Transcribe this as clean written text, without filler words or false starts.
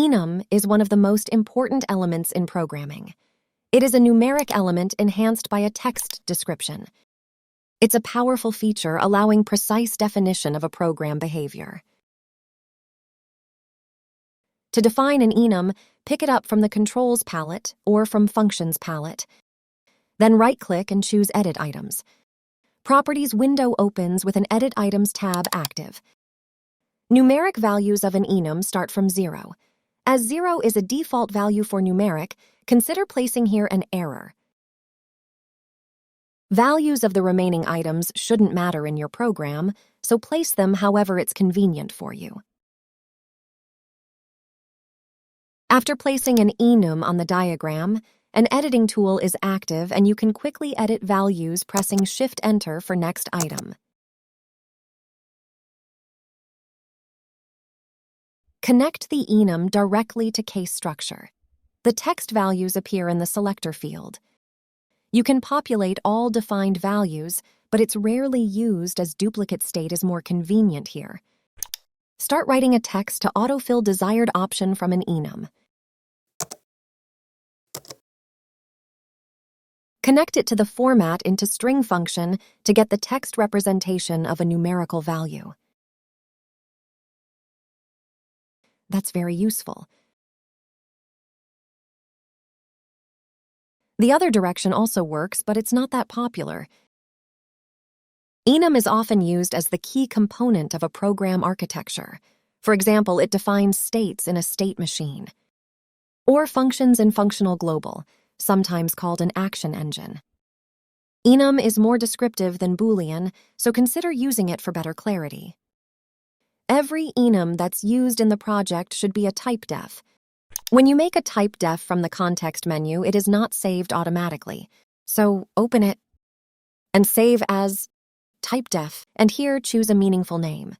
Enum is one of the most important elements in programming. It is a numeric element enhanced by a text description. It's a powerful feature allowing precise definition of a program behavior. To define an enum, pick it up from the Controls palette or from Functions palette. Then right-click and choose Edit Items. Properties window opens with an Edit Items tab active. Numeric values of an enum start from 0. As 0 is a default value for numeric, consider placing here an error. Values of the remaining items shouldn't matter in your program, so place them however it's convenient for you. After placing an enum on the diagram, an editing tool is active and you can quickly edit values pressing Shift-Enter for next item. Connect the enum directly to case structure. The text values appear in the selector field. You can populate all defined values, but it's rarely used as duplicate state is more convenient here. Start writing a text to autofill desired option from an enum. Connect it to the format into string function to get the text representation of a numerical value. That's very useful. The other direction also works, but it's not that popular. Enum is often used as the key component of a program architecture. For example, it defines states in a state machine. Or functions in functional global, sometimes called an action engine. Enum is more descriptive than Boolean, so consider using it for better clarity. Every enum that's used in the project should be a typedef. When you make a typedef from the context menu, it is not saved automatically. So open it and save as typedef, and here choose a meaningful name.